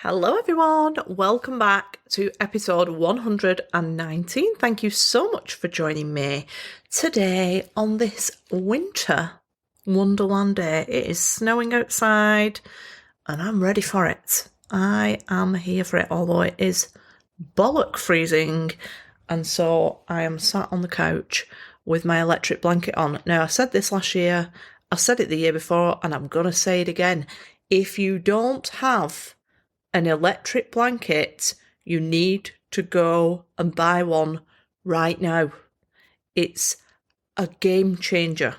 Hello everyone, welcome back to episode 119. Thank you so much for joining me today on this winter wonderland day. It is snowing outside and I'm ready for it. I am here for it, although it is bollock freezing, and so I am sat on the couch with my electric blanket on. Now, I said this last year, I said it the year before, and I'm going to say it again. If you don't have an electric blanket, you need to go and buy one right now. It's a game changer.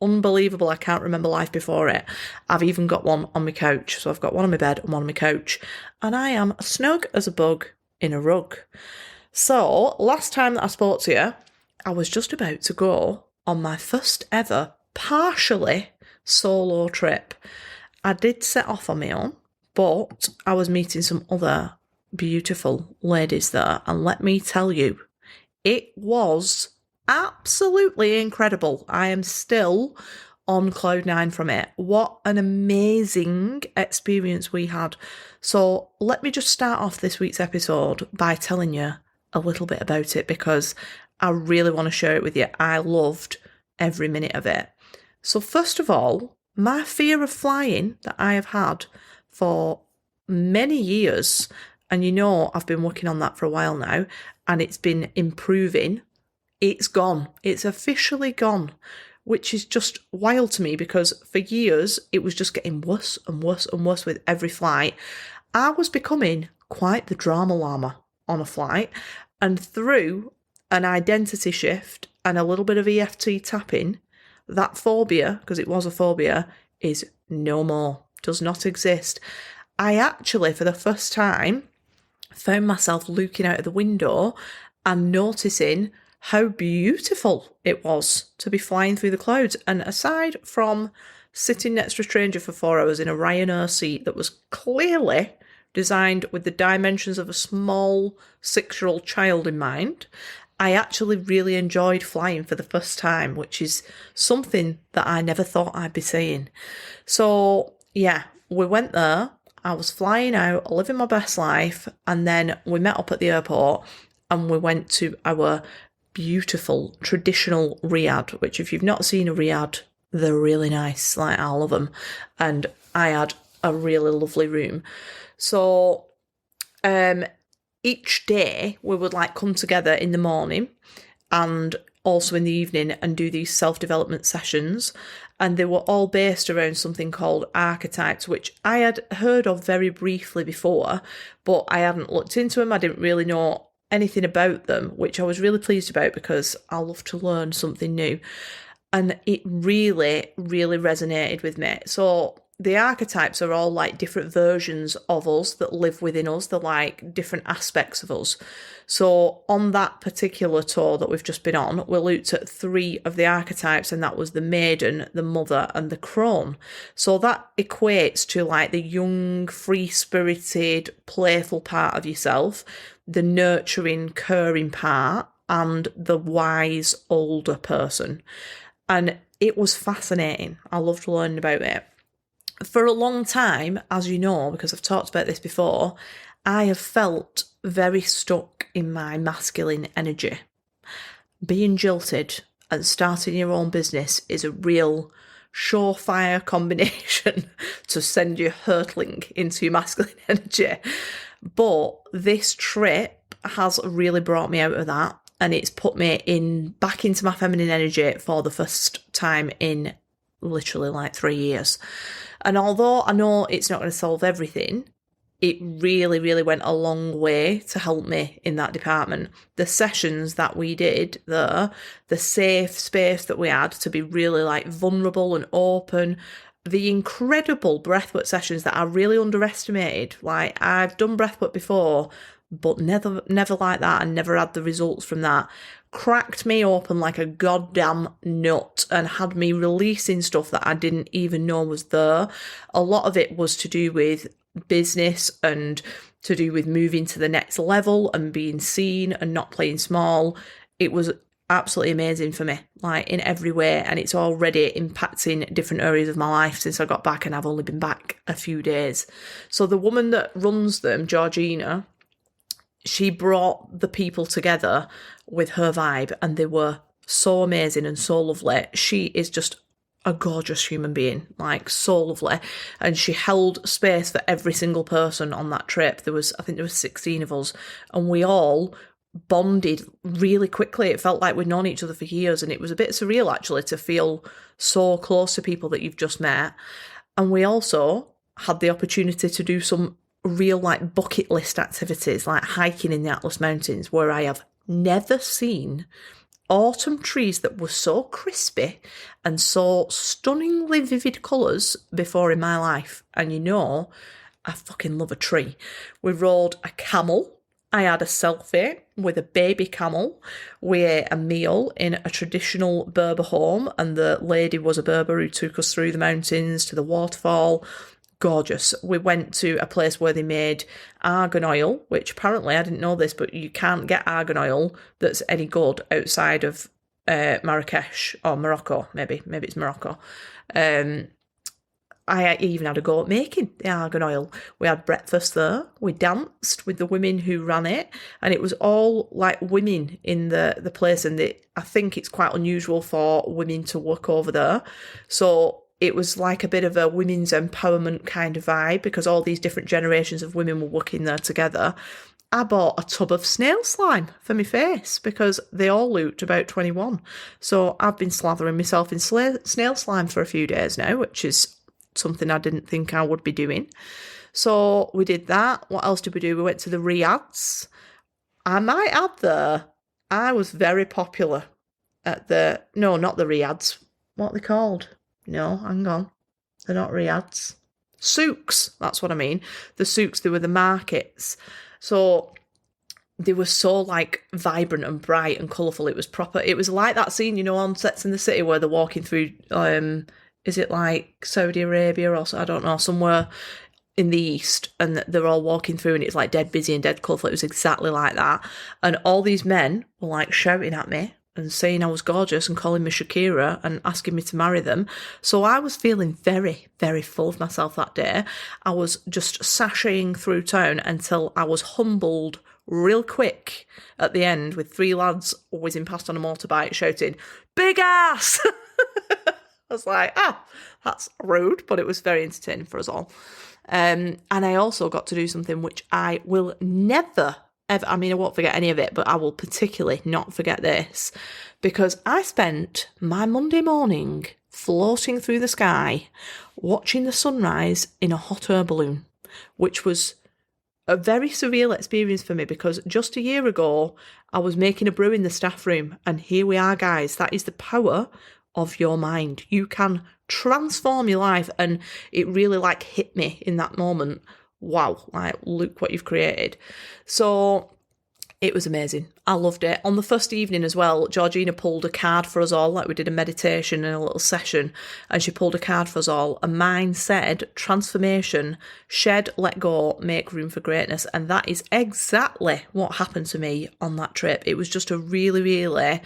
Unbelievable. I can't remember life before it. I've even got one on my couch. So I've got one on my bed and one on my couch. And I am snug as a bug in a rug. So last time that I spoke to you, I was just about to go on my first ever partially solo trip. I did set off on my own, but I was meeting some other beautiful ladies there, and let me tell you, it was absolutely incredible. I am still on cloud nine from it. What an amazing experience we had. So let me just start off this week's episode by telling you a little bit about it, because I really want to share it with you. I loved every minute of it. So first of all, my fear of flying that I have had for many years, and you know I've been working on that for a while now, and it's been improving. It's gone. It's officially gone, which is just wild to me, because for years it was just getting worse and worse and worse with every flight. I was becoming quite the drama llama on a flight, and through an identity shift and a little bit of EFT tapping, that phobia, because it was a phobia, is no more. Does not exist. I actually, for the first time, found myself looking out of the window and noticing how beautiful it was to be flying through the clouds. And aside from sitting next to a stranger for 4 hours in a Ryanair seat that was clearly designed with the dimensions of a small 6-year-old child in mind, I actually really enjoyed flying for the first time, which is something that I never thought I'd be saying. So yeah, we went there, I was flying out, living my best life, and then we met up at the airport and we went to our beautiful traditional riad, which if you've not seen a riad, they're really nice, like I love them. And I had a really lovely room. So each day we would come together in the morning and also in the evening and do these self-development sessions, and they were all based around something called archetypes, which I had heard of very briefly before, but I hadn't looked into them. I didn't really know anything about them, which I was really pleased about, because I love to learn something new, and it really, really resonated with me. So the archetypes are all different versions of us that live within us. They're different aspects of us. So on that particular tour that we've just been on, we looked at 3 of the archetypes, and that was the maiden, the mother, and the crone. So that equates to the young, free-spirited, playful part of yourself, the nurturing, caring part, and the wise, older person. And it was fascinating. I loved learning about it. For a long time, as you know, because I've talked about this before, I have felt very stuck in my masculine energy. Being jilted and starting your own business is a real surefire combination to send you hurtling into your masculine energy. But this trip has really brought me out of that, and it's put me back into my feminine energy for the first time in literally 3 years. And although I know it's not going to solve everything, it really, really went a long way to help me in that department. The sessions that we did there, the safe space that we had to be really vulnerable and open, the incredible breathwork sessions that I really underestimated. I've done breathwork before, but never like that, and never had the results from that. Cracked me open like a goddamn nut and had me releasing stuff that I didn't even know was there. A lot of it was to do with business and to do with moving to the next level and being seen and not playing small. It was absolutely amazing for me, like in every way, and it's already impacting different areas of my life since I got back, and I've only been back a few days. So the woman that runs them, Georgina, she brought the people together with her vibe, and they were so amazing and so lovely. She is just a gorgeous human being, like so lovely, and she held space for every single person on that trip. I think there was 16 of us, and we all bonded really quickly. It felt like we'd known each other for years, and it was a bit surreal actually to feel so close to people that you've just met. And we also had the opportunity to do some real like bucket list activities, like hiking in the Atlas Mountains, where I have never seen autumn trees that were so crispy and so stunningly vivid colours before in my life. And you know, I fucking love a tree. We rode a camel. I had a selfie with a baby camel. We ate a meal in a traditional Berber home, and the lady was a Berber who took us through the mountains to the waterfall. Gorgeous. We went to a place where they made argan oil, which apparently, I didn't know this, but you can't get argan oil that's any good outside of Marrakesh or Morocco, maybe it's Morocco. I even had a go at making the argan oil. We had breakfast there. We danced with the women who ran it, and it was all like women in the place. And I think it's quite unusual for women to work over there. So it was like a bit of a women's empowerment kind of vibe, because all these different generations of women were working there together. I bought a tub of snail slime for my face because they all looked about 21. So I've been slathering myself in snail slime for a few days now, which is something I didn't think I would be doing. So we did that. What else did we do? We went to the Riads. I might add there, I was very popular at no, not the Riads. What are they called? No, hang on. They're not Riads. Souks, that's what I mean. The souks, they were the markets. So they were so like vibrant and bright and colourful. It was proper. It was like that scene, you know, on Sex and the City where they're walking through, is it like Saudi Arabia or I don't know, somewhere in the east, and they're all walking through and it's like dead busy and dead colourful. It was exactly like that. And all these men were like shouting at me and saying I was gorgeous and calling me Shakira and asking me to marry them. So I was feeling very, very full of myself that day. I was just sashaying through town until I was humbled real quick at the end with 3 lads whizzing past on a motorbike shouting, "Big ass!" I was like, that's rude, but it was very entertaining for us all. And I also got to do something which I will never, ever, I mean, I won't forget any of it, but I will particularly not forget this, because I spent my Monday morning floating through the sky, watching the sunrise in a hot air balloon, which was a very surreal experience for me, because just a year ago, I was making a brew in the staff room, and here we are, guys. That is the power of your mind. You can transform your life, and it really like hit me in that moment. Wow, like look what you've created. So it was amazing. I loved it. On the first evening as well, Georgina pulled a card for us all, like we did a meditation and a little session, and she pulled a card for us all, and mine said, transformation, shed, let go, make room for greatness. And that is exactly what happened to me on that trip. It was just a really, really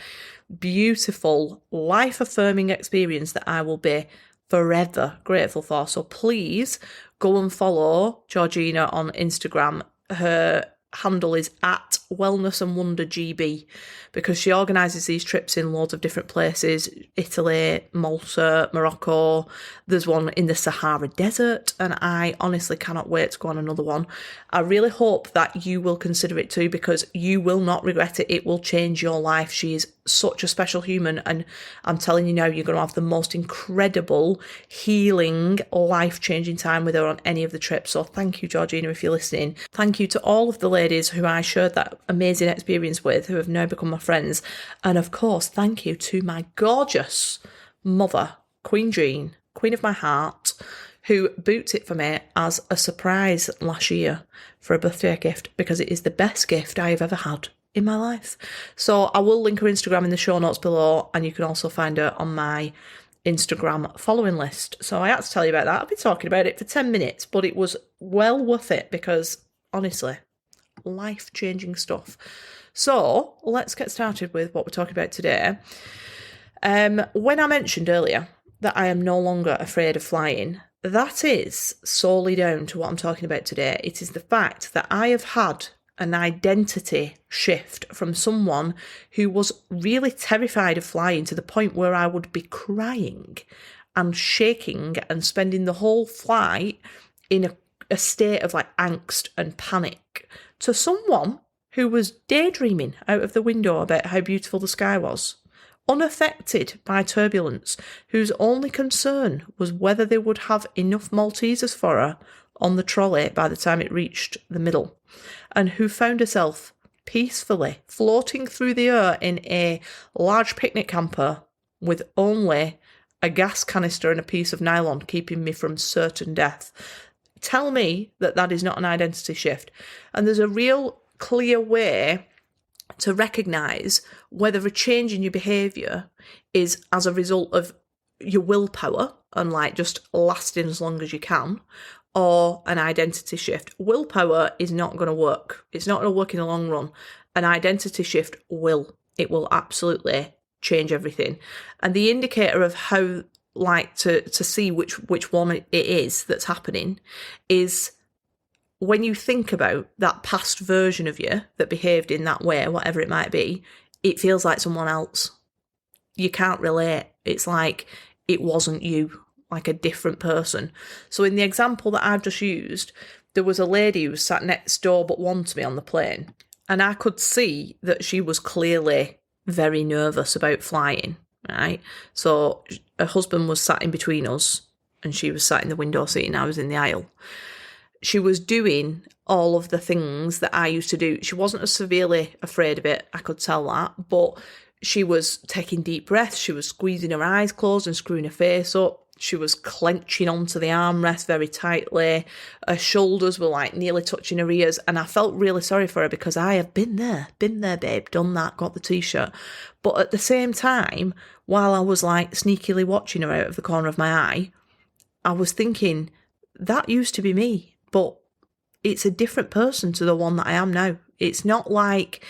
beautiful, life-affirming experience that I will be forever grateful for. So please go and follow Georgina on Instagram. Her handle is at Wellness and Wonder GB, because she organises these trips in loads of different places: Italy, Malta, Morocco. There's one in the Sahara Desert, and I honestly cannot wait to go on another one. I really hope that you will consider it too, because you will not regret it. It will change your life. She is such a special human, and I'm telling you now, you're going to have the most incredible, healing, life-changing time with her on any of the trips. So thank you, Georgina, if you're listening. Thank you to all of the ladies who I shared that amazing experience with, who have now become my friends. And of course, thank you to my gorgeous mother, Queen Jean, Queen of my heart, who boots it for me as a surprise last year for a birthday gift, because it is the best gift I have ever had in my life. So I will link her Instagram in the show notes below, and you can also find her on my Instagram following list. So I had to tell you about that. I've been talking about it for 10 minutes, but it was well worth it, because honestly, life-changing stuff. So let's get started with what we're talking about today. When I mentioned earlier that I am no longer afraid of flying, that is solely down to what I'm talking about today. It is the fact that I have had an identity shift from someone who was really terrified of flying to the point where I would be crying and shaking and spending the whole flight in a state of like angst and panic, to someone who was daydreaming out of the window about how beautiful the sky was, unaffected by turbulence, whose only concern was whether they would have enough Maltesers for her on the trolley by the time it reached the middle, and who found herself peacefully floating through the air in a large picnic hamper with only a gas canister and a piece of nylon keeping me from certain death. Tell me that that is not an identity shift. And there's a real clear way to recognise whether a change in your behaviour is as a result of your willpower and like just lasting as long as you can, or an identity shift. Willpower is not going to work. It's not going to work in the long run. An identity shift will. It will absolutely change everything. And the indicator of how like to see which one it is that's happening is when you think about that past version of you that behaved in that way, whatever it might be, it feels like someone else. You can't relate. It's like it wasn't you, like a different person. So in the example that I've just used, there was a lady who was sat next door but one to me on the plane, and I could see that she was clearly very nervous about flying, right? So her husband was sat in between us and she was sat in the window seat and I was in the aisle. She was doing all of the things that I used to do. She wasn't as severely afraid of it, I could tell that, but she was taking deep breaths. She was squeezing her eyes closed and screwing her face up. She was clenching onto the armrest very tightly. Her shoulders were like nearly touching her ears. And I felt really sorry for her because I have been there, babe, done that, got the t-shirt. But at the same time, while I was like sneakily watching her out of the corner of my eye, I was thinking, that used to be me, but it's a different person to the one that I am now. It's not like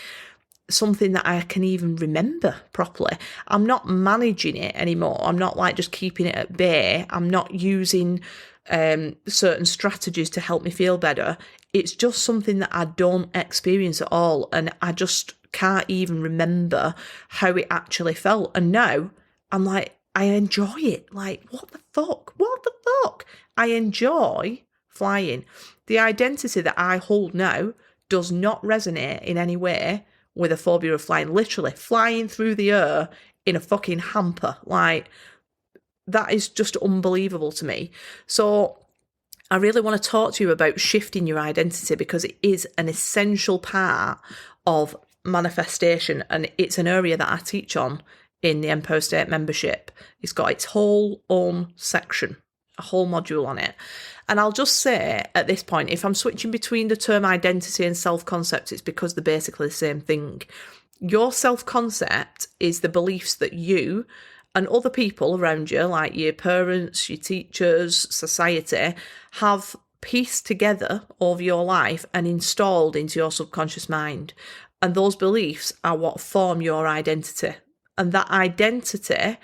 something that I can even remember properly. I'm not managing it anymore. I'm not like just keeping it at bay. I'm not using certain strategies to help me feel better. It's just something that I don't experience at all. And I just can't even remember how it actually felt. And now I'm like, I enjoy it. Like, what the fuck? What the fuck? I enjoy flying. The identity that I hold now does not resonate in any way with a phobia of flying. Literally flying through the air in a fucking hamper. Like, that is just unbelievable to me. So I really want to talk to you about shifting your identity because it is an essential part of manifestation, and it's an area that I teach on in the Empower State membership. It's got its whole own section, a whole module on it. And I'll just say at this point, if I'm switching between the term identity and self-concept, it's because they're basically the same thing. Your self-concept is the beliefs that you and other people around you, like your parents, your teachers, society, have pieced together over your life and installed into your subconscious mind. And those beliefs are what form your identity. And that identity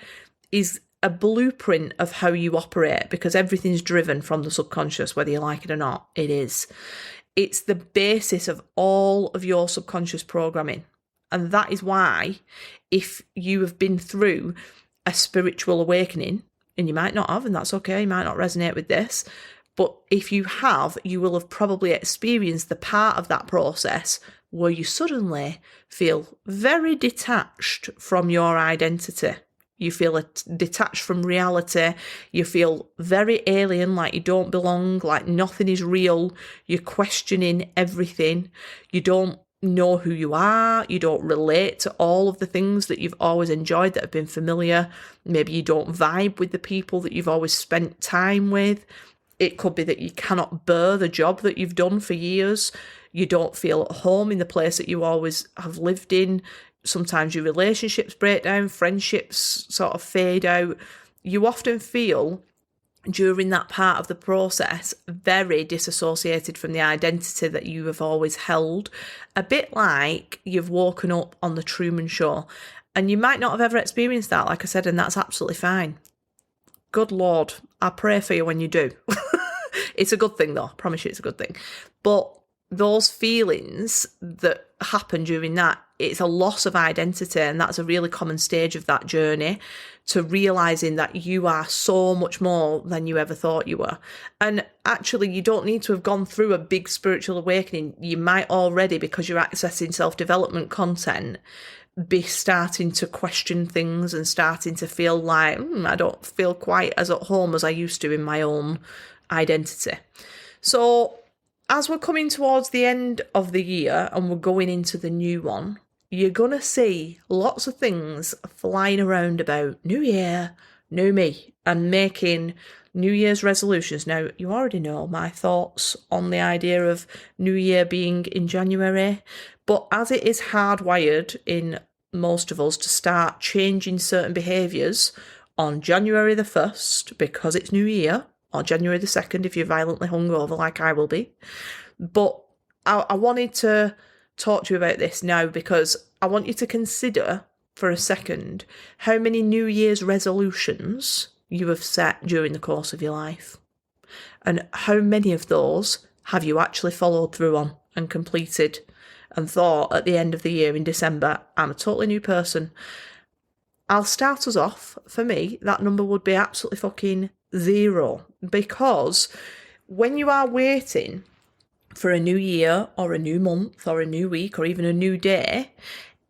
is a blueprint of how you operate, because everything's driven from the subconscious, whether you like it or not. It is. It's the basis of all of your subconscious programming. And that is why, if you have been through a spiritual awakening, and you might not have, and that's okay, you might not resonate with this, but if you have, you will have probably experienced the part of that process where you suddenly feel very detached from your identity. You feel detached from reality. You feel very alien, like you don't belong, like nothing is real. You're questioning everything. You don't know who you are. You don't relate to all of the things that you've always enjoyed that have been familiar. Maybe you don't vibe with the people that you've always spent time with. It could be that you cannot bear the job that you've done for years. You don't feel at home in the place that you always have lived in. Sometimes your relationships break down, friendships sort of fade out. You often feel during that part of the process, very disassociated from the identity that you have always held. A bit like you've woken up on the Truman Show. And you might not have ever experienced that, like I said, and that's absolutely fine. Good Lord, I pray for you when you do. It's a good thing though, I promise you it's a good thing. But those feelings that happen during that, it's a loss of identity, and that's a really common stage of that journey, to realising that you are so much more than you ever thought you were. And actually, you don't need to have gone through a big spiritual awakening. You might already, because you're accessing self-development content, be starting to question things and starting to feel like, I don't feel quite as at home as I used to in my own identity. So as we're coming towards the end of the year and we're going into the new one, you're going to see lots of things flying around about new year, new me, and making New Year's resolutions. Now, you already know my thoughts on the idea of New Year being in January, but as it is hardwired in most of us to start changing certain behaviours on January the 1st, because it's New Year, or January the 2nd if you're violently hungover like I will be. But I wanted to talk to you about this now because I want you to consider for a second how many New Year's resolutions you have set during the course of your life, and how many of those have you actually followed through on and completed and thought at the end of the year in December, I'm a totally new person. I'll start us off. For me, that number would be absolutely fucking 0, because when you are waiting for a new year or a new month or a new week or even a new day,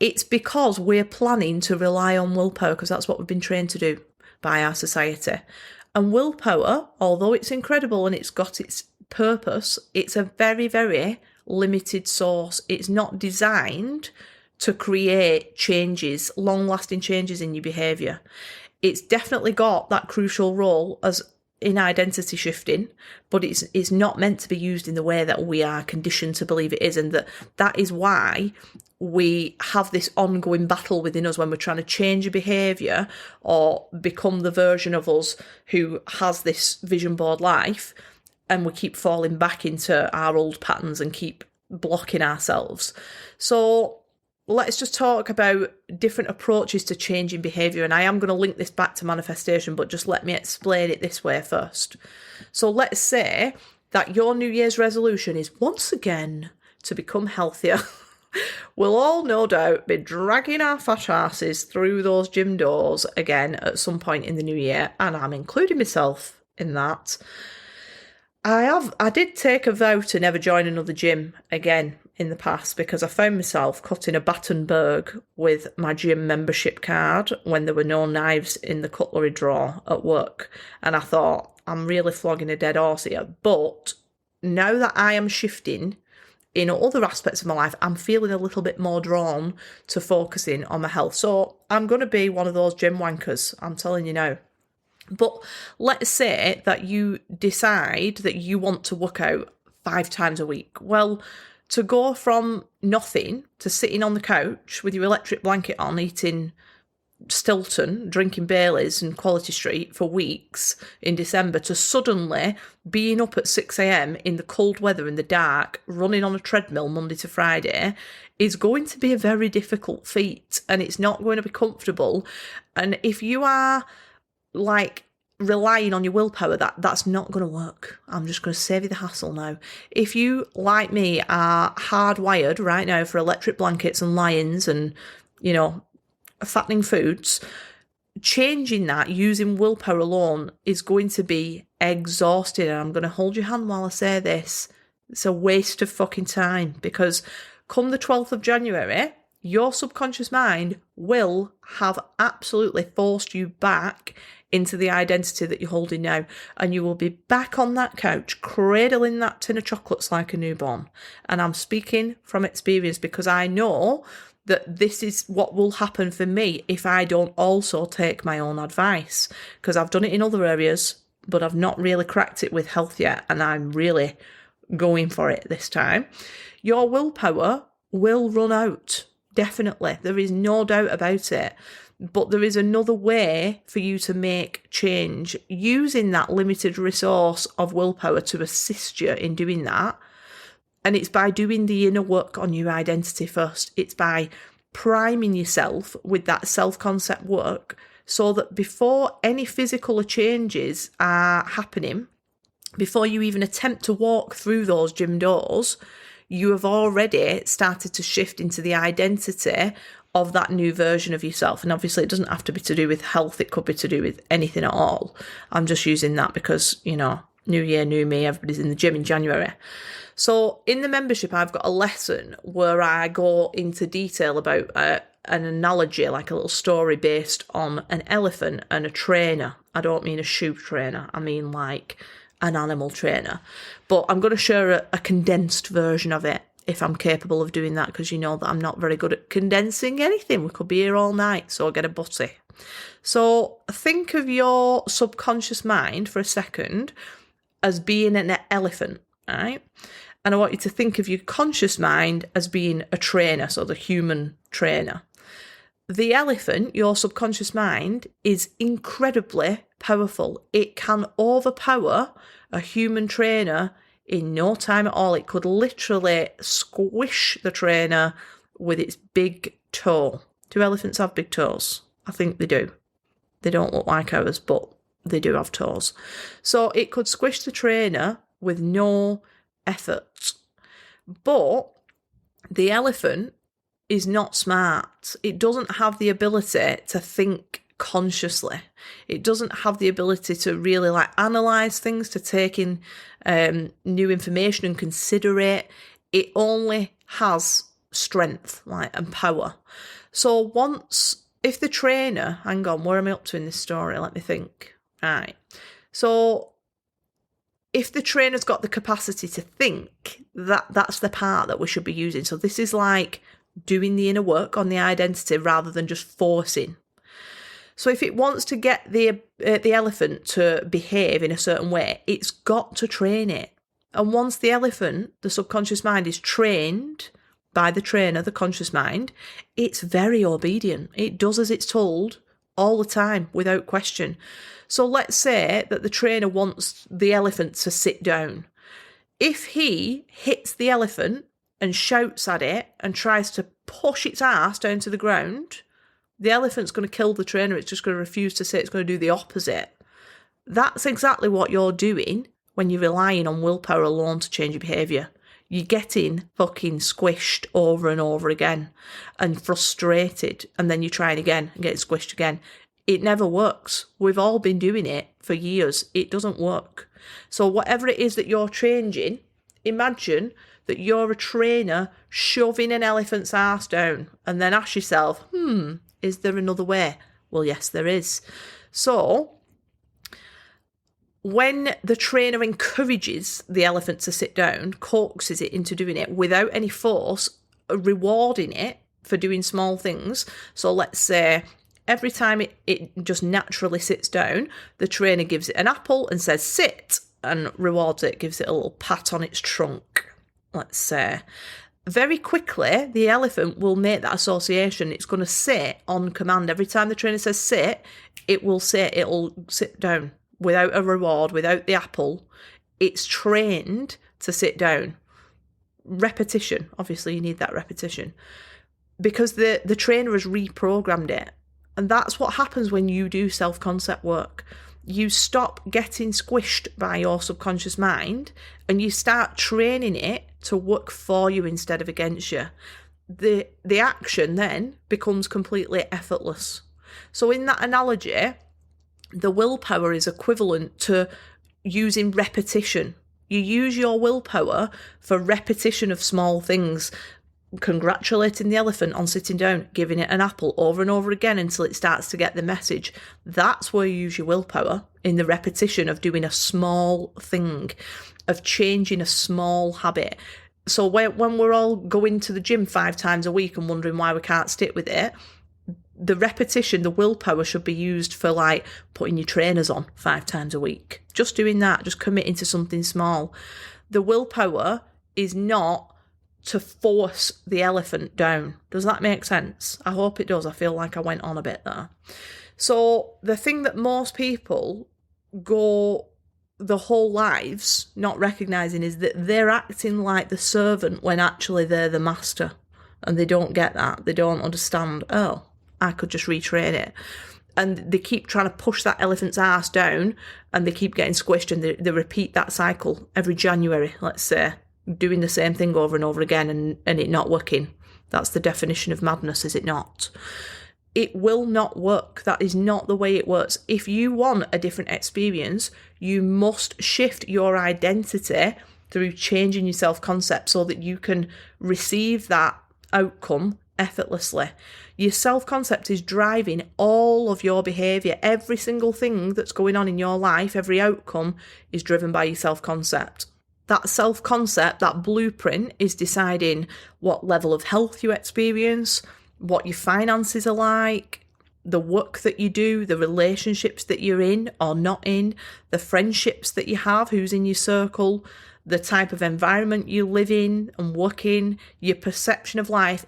it's because we're planning to rely on willpower, because that's what we've been trained to do by our society. And willpower, although it's incredible and it's got its purpose, it's a very, very limited source. It's not designed to create changes, long-lasting changes in your behaviour. It's definitely got that crucial role as in identity shifting, but it's not meant to be used in the way that we are conditioned to believe it is, and that is why we have this ongoing battle within us when we're trying to change a behaviour or become the version of us who has this vision board life, and we keep falling back into our old patterns and keep blocking ourselves. So let's just talk about different approaches to changing behaviour. And I am going to link this back to manifestation, but just let me explain it this way first. So let's say that your New Year's resolution is once again to become healthier. We'll all no doubt be dragging our fat asses through those gym doors again at some point in the new year, and I'm including myself in that. I did take a vow to never join another gym again in the past, because I found myself cutting a Battenberg with my gym membership card when there were no knives in the cutlery drawer at work. And I thought, I'm really flogging a dead horse here. But now that I am shifting in other aspects of my life, I'm feeling a little bit more drawn to focusing on my health. So I'm going to be one of those gym wankers, I'm telling you now. But let's say that you decide that you want to work out 5 times a week. Well, to go from nothing to sitting on the couch with your electric blanket on, eating Stilton, drinking Baileys and Quality Street for weeks in December, to suddenly being up at 6 a.m. in the cold weather in the dark, running on a treadmill Monday to Friday, is going to be a very difficult feat, and it's not going to be comfortable. And if you are like relying on your willpower, that's not going to work. I'm just going to save you the hassle now. If you, like me, are hardwired right now for electric blankets and lions and, fattening foods, changing that using willpower alone is going to be exhausting. And I'm going to hold your hand while I say this. It's a waste of fucking time, because come the 12th of January, your subconscious mind will have absolutely forced you back into the identity that you're holding now, and you will be back on that couch cradling that tin of chocolates like a newborn. And I'm speaking from experience, because I know that this is what will happen for me if I don't also take my own advice, because I've done it in other areas, but I've not really cracked it with health yet, and I'm really going for it this time. Your willpower will run out. Definitely. There is no doubt about it. But there is another way for you to make change using that limited resource of willpower to assist you in doing that. And it's by doing the inner work on your identity first. It's by priming yourself with that self-concept work so that before any physical changes are happening, before you even attempt to walk through those gym doors, you have already started to shift into the identity of that new version of yourself. And obviously it doesn't have to be to do with health. It could be to do with anything at all. I'm just using that because, new year, new me, everybody's in the gym in January. So in the membership, I've got a lesson where I go into detail about an analogy, like a little story based on an elephant and a trainer. I don't mean a shoe trainer. I mean like an animal trainer. But I'm going to share a condensed version of it if I'm capable of doing that, because you know that I'm not very good at condensing anything. We could be here all night, so I'll get a butty. So think of your subconscious mind for a second as being an elephant, right? And I want you to think of your conscious mind as being a trainer, so the human trainer. The elephant, your subconscious mind, is incredibly powerful. It can overpower a human trainer in no time at all. It could literally squish the trainer with its big toe. Do elephants have big toes? I think they do. They don't look like ours, but they do have toes. So it could squish the trainer with no effort. But the elephant is not smart. It doesn't have the ability to think consciously. It doesn't have the ability to really analyze things, to take in new information and consider it. It only has strength and power. So if the trainer, hang on, where am I up to in this story? Let me think. Right. So if the trainer's got the capacity to think, that's the part that we should be using. So this is like doing the inner work on the identity rather than just forcing. So if it wants to get the elephant to behave in a certain way, it's got to train it. And once the elephant, the subconscious mind, is trained by the trainer, the conscious mind, it's very obedient. It does as it's told all the time without question. So let's say that the trainer wants the elephant to sit down. If he hits the elephant and shouts at it and tries to push its ass down to the ground, the elephant's going to kill the trainer. It's just going to refuse to sit. It's going to do the opposite. That's exactly what you're doing when you're relying on willpower alone to change your behaviour. You're getting fucking squished over and over again and frustrated, and then you're trying again and getting squished again. It never works. We've all been doing it for years. It doesn't work. So whatever it is that you're changing, imagine that you're a trainer shoving an elephant's ass down, and then ask yourself, is there another way? Well, yes, there is. So when the trainer encourages the elephant to sit down, coaxes it into doing it without any force, rewarding it for doing small things. So let's say every time it just naturally sits down, the trainer gives it an apple and says, sit, and rewards it, gives it a little pat on its trunk, let's say. Very quickly, the elephant will make that association. It's going to sit on command. Every time the trainer says sit, it'll sit down without a reward, without the apple. It's trained to sit down. Repetition. Obviously, you need that repetition because the trainer has reprogrammed it. And that's what happens when you do self-concept work. You stop getting squished by your subconscious mind and you start training it to work for you instead of against you. The action then becomes completely effortless. So in that analogy, the willpower is equivalent to using repetition. You use your willpower for repetition of small things, congratulating the elephant on sitting down, giving it an apple over and over again until it starts to get the message. That's where you use your willpower, in the repetition of doing a small thing, of changing a small habit. So when we're all going to the gym 5 times a week and wondering why we can't stick with it, the repetition, the willpower should be used for putting your trainers on 5 times a week. Just doing that, just committing to something small. The willpower is not to force the elephant down. Does that make sense? I hope it does. I feel like I went on a bit there. So the thing that most people go the whole lives not recognising is that they're acting like the servant when actually they're the master. And they don't get that. They don't understand, oh, I could just retrain it. And they keep trying to push that elephant's ass down and they keep getting squished and they repeat that cycle every January, let's say, doing the same thing over and over again and it not working. That's the definition of madness, is it not? It will not work. That is not the way it works. If you want a different experience, you must shift your identity through changing your self-concept so that you can receive that outcome effortlessly. Your self-concept is driving all of your behaviour. Every single thing that's going on in your life, every outcome is driven by your self-concept. That self-concept, that blueprint, is deciding what level of health you experience, what your finances are like, the work that you do, the relationships that you're in or not in, the friendships that you have, who's in your circle, the type of environment you live in and work in, your perception of life.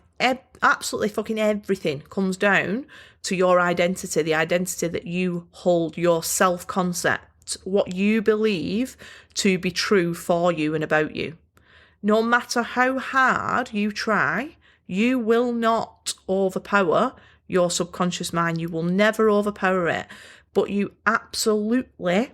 Absolutely fucking everything comes down to your identity, the identity that you hold, your self-concept, what you believe to be true for you and about you. No matter how hard you try, you will not overpower your subconscious mind. You will never overpower it, but you absolutely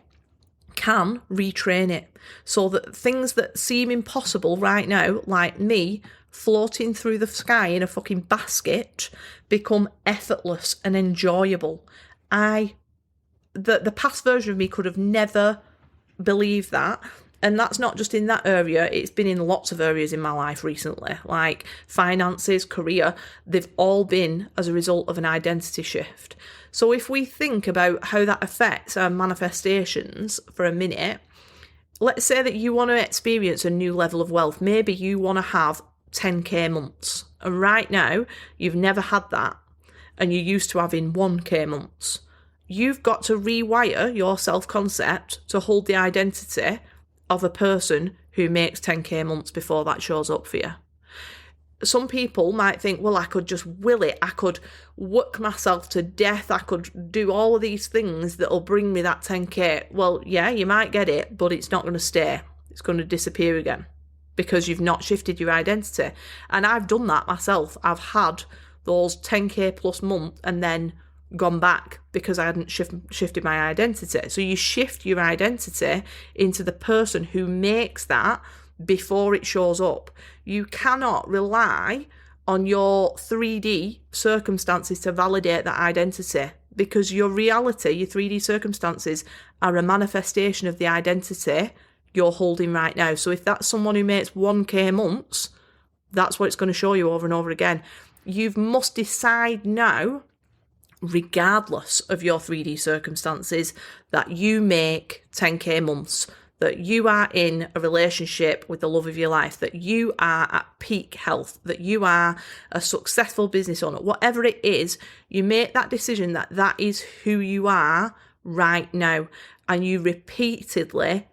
can retrain it so that things that seem impossible right now, like me floating through the sky in a fucking basket, become effortless and enjoyable. The past version of me could have never believed that. And that's not just in that area, it's been in lots of areas in my life recently, like finances, career. They've all been as a result of an identity shift. So if we think about how that affects our manifestations for a minute, let's say that you want to experience a new level of wealth. Maybe you want to have 10k months. And right now, you've never had that. And you're used to having 1k months. You've got to rewire your self-concept to hold the identity of a person who makes 10k months before that shows up for you. Some people might think, well, I could just will it. I could work myself to death. I could do all of these things that'll bring me that 10k. Well, yeah, you might get it, but it's not going to stay. It's going to disappear again because you've not shifted your identity. And I've done that myself. I've had those 10k plus month and then gone back because I hadn't shifted my identity. So you shift your identity into the person who makes that before it shows up. You cannot rely on your 3D circumstances to validate that identity because your reality, your 3D circumstances, are a manifestation of the identity you're holding right now. So if that's someone who makes 1k months, that's what it's going to show you over and over again. You must decide now, regardless of your 3D circumstances, that you make 10k months, that you are in a relationship with the love of your life, that you are at peak health, that you are a successful business owner, whatever it is, you make that decision that that is who you are right now. And you repeatedly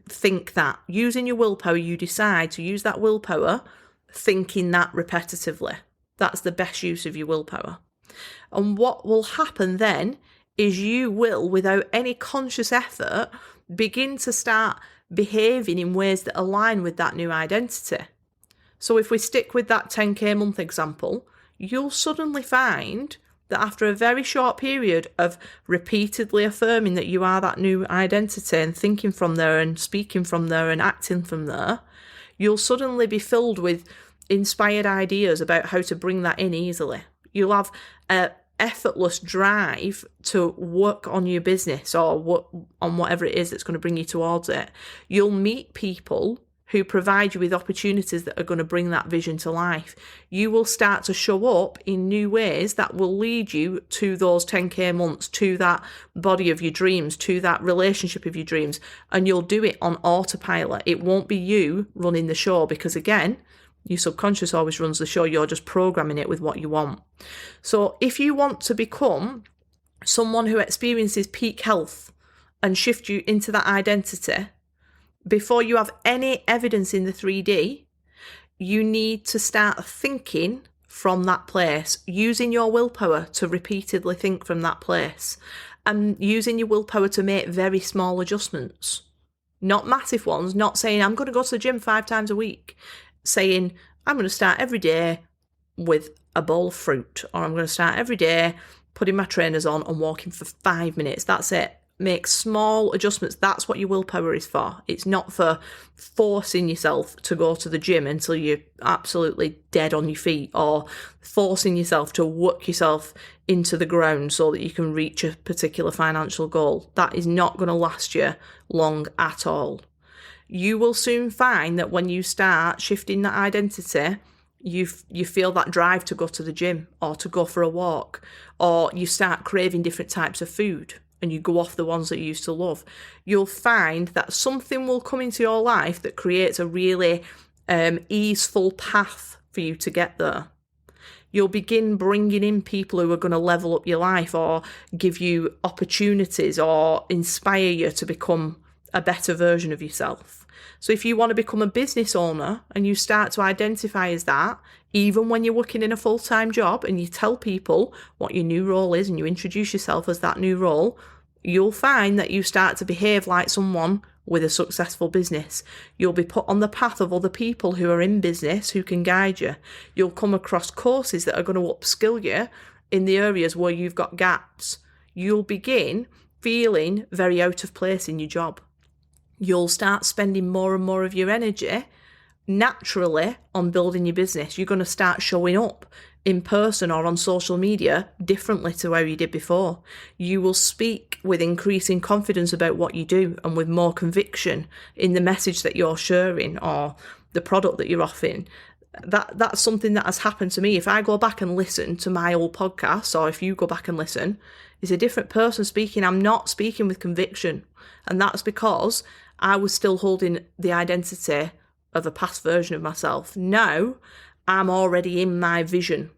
think that. Using your willpower, you decide to use that willpower, thinking that repetitively. That's the best use of your willpower. And what will happen then is you will, without any conscious effort, begin to start behaving in ways that align with that new identity. So if we stick with that 10k month example, you'll suddenly find that after a very short period of repeatedly affirming that you are that new identity and thinking from there and speaking from there and acting from there, you'll suddenly be filled with inspired ideas about how to bring that in easily. You'll have an effortless drive to work on your business or on whatever it is that's going to bring you towards it. You'll meet people who provide you with opportunities that are going to bring that vision to life. You will start to show up in new ways that will lead you to those 10k months, to that body of your dreams, to that relationship of your dreams, and you'll do it on autopilot. It won't be you running the show because, again, your subconscious always runs the show. You're just programming it with what you want. So if you want to become someone who experiences peak health and shift you into that identity, before you have any evidence in the 3D, you need to start thinking from that place, using your willpower to repeatedly think from that place, and using your willpower to make very small adjustments. Not massive ones, not saying I'm going to go to the gym 5 times a week, saying I'm going to start every day with a bowl of fruit, or I'm going to start every day putting my trainers on and walking for 5 minutes. That's it. Make small adjustments. That's what your willpower is for. It's not for forcing yourself to go to the gym until you're absolutely dead on your feet, or forcing yourself to work yourself into the ground so that you can reach a particular financial goal. That is not going to last you long at all. You will soon find that when you start shifting that identity, you feel that drive to go to the gym or to go for a walk, or you start craving different types of food and you go off the ones that you used to love. You'll find that something will come into your life that creates a really easeful path for you to get there. You'll begin bringing in people who are going to level up your life or give you opportunities or inspire you to become a better version of yourself. So if you want to become a business owner and you start to identify as that, even when you're working in a full-time job and you tell people what your new role is and you introduce yourself as that new role, you'll find that you start to behave like someone with a successful business. You'll be put on the path of other people who are in business who can guide you. You'll come across courses that are going to upskill you in the areas where you've got gaps. You'll begin feeling very out of place in your job. You'll start spending more and more of your energy naturally on building your business. You're going to start showing up in person or on social media differently to how you did before. You will speak with increasing confidence about what you do and with more conviction in the message that you're sharing or the product that you're offering. That's something that has happened to me. If I go back and listen to my old podcasts, or if you go back and listen, it's a different person speaking. I'm not speaking with conviction. And that's because I was still holding the identity of a past version of myself. Now, I'm already in my vision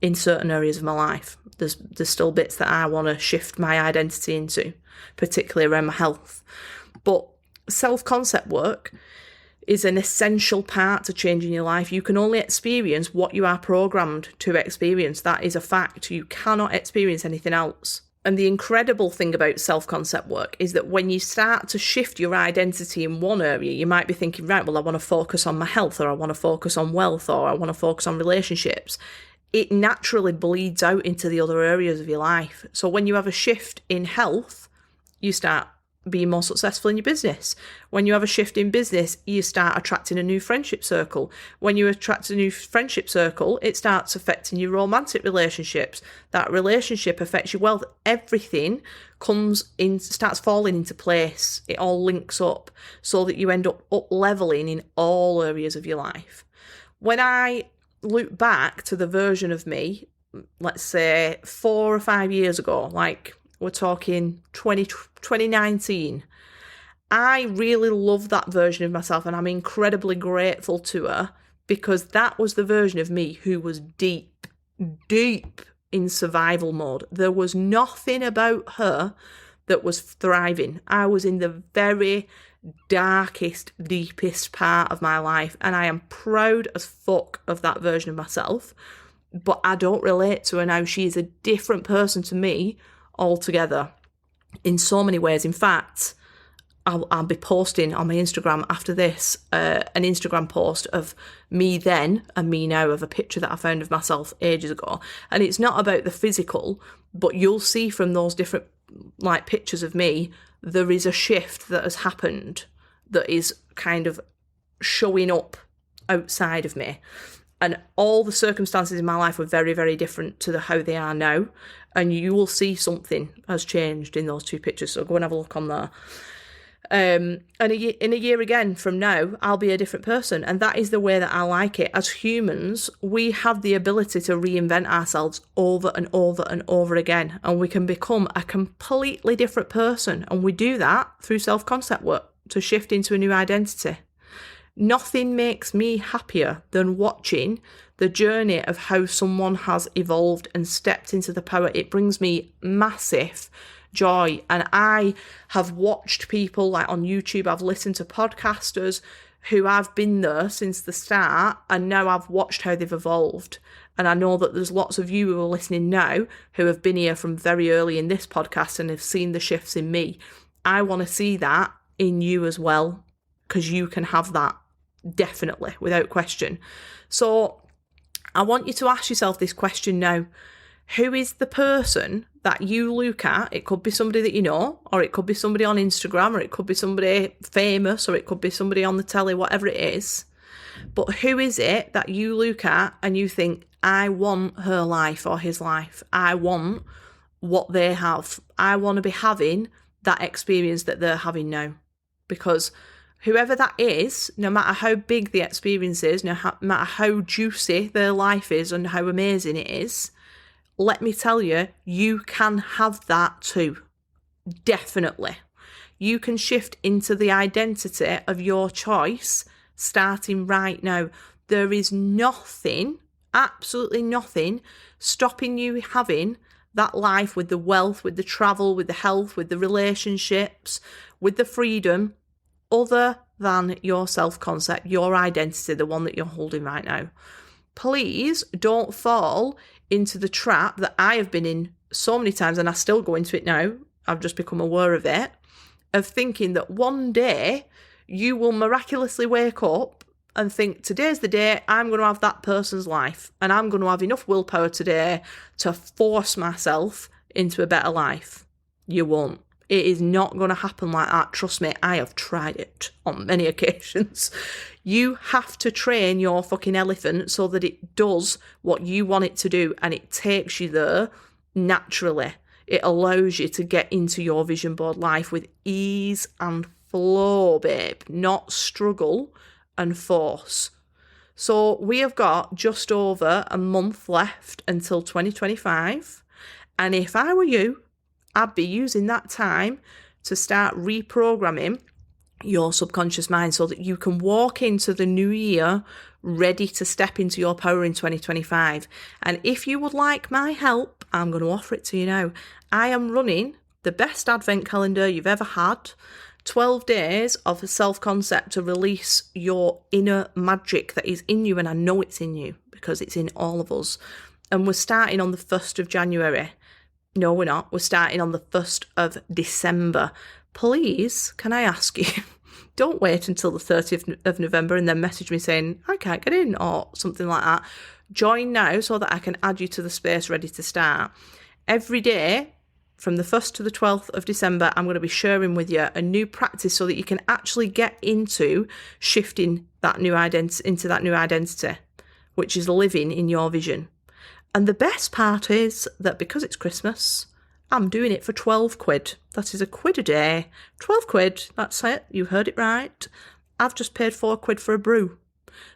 in certain areas of my life. There's still bits that I want to shift my identity into, particularly around my health. But self-concept work is an essential part to changing your life. You can only experience what you are programmed to experience. That is a fact. You cannot experience anything else. And the incredible thing about self-concept work is that when you start to shift your identity in one area, you might be thinking, right, well, I want to focus on my health, or I want to focus on wealth, or I want to focus on relationships. It naturally bleeds out into the other areas of your life. So when you have a shift in health, you start being more successful in your business. When you have a shift in business, you start attracting a new friendship circle. When you attract a new friendship circle, it starts affecting your romantic relationships. That relationship affects your wealth. Everything starts falling into place. It all links up so that you end up leveling in all areas of your life. When I look back to the version of me, let's say 4 or 5 years ago, like we're talking 2019, I really love that version of myself, and I'm incredibly grateful to her, because that was the version of me who was deep in survival mode. There was nothing about her that was thriving. I was in the very darkest, deepest part of my life, and I am proud as fuck of that version of myself, but I don't relate to her now. She is a different person to me altogether in so many ways. In fact, I'll be posting on my Instagram after this an Instagram post of me then and me now, of a picture that I found of myself ages ago. And it's not about the physical, but you'll see from those different pictures of me, there is a shift that has happened that is kind of showing up outside of me. And all the circumstances in my life were very, very different to how they are now. And you will see something has changed in those 2 pictures. So go and have a look on there. And in a year again from now, I'll be a different person. And that is the way that I like it. As humans, we have the ability to reinvent ourselves over and over and over again. And we can become a completely different person. And we do that through self-concept work to shift into a new identity. Nothing makes me happier than watching the journey of how someone has evolved and stepped into the power. It brings me massive joy. And I have watched people on YouTube, I've listened to podcasters who I've been there since the start, and now I've watched how they've evolved. And I know that there's lots of you who are listening now who have been here from very early in this podcast and have seen the shifts in me. I want to see that in you as well, because you can have that, definitely, without question. So I want you to ask yourself this question now. Who is the person that you look at? It could be somebody that you know, or it could be somebody on Instagram, or it could be somebody famous, or it could be somebody on the telly, whatever it is. But who is it that you look at and you think, I want her life or his life. I want what they have. I want to be having that experience that they're having now. Because whoever that is, no matter how big the experience is, no matter how juicy their life is and how amazing it is, let me tell you, you can have that too. Definitely. You can shift into the identity of your choice starting right now. There is nothing, absolutely nothing, stopping you having that life with the wealth, with the travel, with the health, with the relationships, with the freedom, other than your self-concept, your identity, the one that you're holding right now. Please don't fall into the trap that I have been in so many times, and I still go into it now. I've just become aware of it, of thinking that one day you will miraculously wake up and think, today's the day I'm going to have that person's life, and I'm going to have enough willpower today to force myself into a better life. You won't. It is not going to happen like that. Trust me, I have tried it on many occasions. You have to train your fucking elephant so that it does what you want it to do, and it takes you there naturally. It allows you to get into your vision board life with ease and flow, babe, not struggle and force. So we have got just over a month left until 2025. And if I were you, I'd be using that time to start reprogramming your subconscious mind so that you can walk into the new year ready to step into your power in 2025. And if you would like my help, I'm going to offer it to you now. I am running the best advent calendar you've ever had. 12 days of self-concept to release your inner magic that is in you, and I know it's in you because it's in all of us. And we're starting on the 1st of January. No, we're not. We're starting on the 1st of December. Please, can I ask you, don't wait until the 30th of November and then message me saying, I can't get in or something like that. Join now so that I can add you to the space ready to start. Every day, from the 1st to the 12th of December, I'm going to be sharing with you a new practice so that you can actually get into shifting that new into that new identity, which is living in your vision. And the best part is that because it's Christmas, I'm doing it for 12 quid. That is £1 a day. 12 quid, that's it. You heard it right. I've just paid £4 for a brew.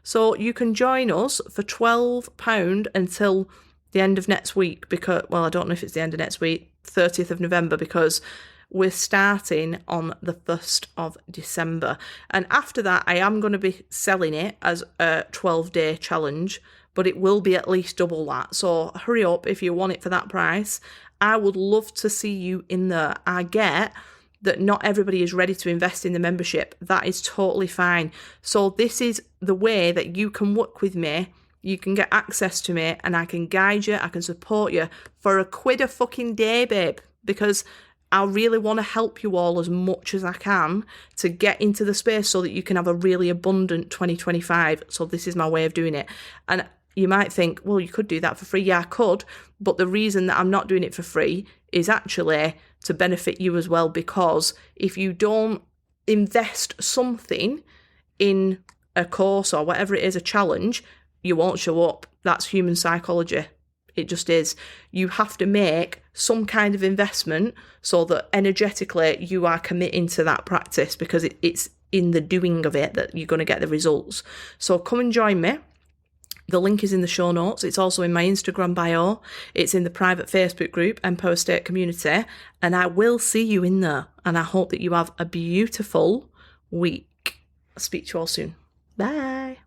So you can join us for £12 until the end of next week because, well, I don't know if it's the end of next week, 30th of November, because we're starting on the 1st of December. And after that, I am going to be selling it as a 12-day challenge, but it will be at least double that. So hurry up if you want it for that price. I would love to see you in there. I get that not everybody is ready to invest in the membership. That is totally fine. So this is the way that you can work with me. You can get access to me and I can guide you, I can support you for £1 a fucking day, babe, because I really want to help you all as much as I can to get into the space so that you can have a really abundant 2025. So this is my way of doing it. And you might think, well, you could do that for free. Yeah, I could. But the reason that I'm not doing it for free is actually to benefit you as well, because if you don't invest something in a course or whatever it is, a challenge, you won't show up. That's human psychology. It just is. You have to make some kind of investment so that energetically you are committing to that practice, because it's in the doing of it that you're going to get the results. So come and join me. The link is in the show notes. It's also in my Instagram bio. It's in the private Facebook group, Empower State Community. And I will see you in there. And I hope that you have a beautiful week. I'll speak to you all soon. Bye.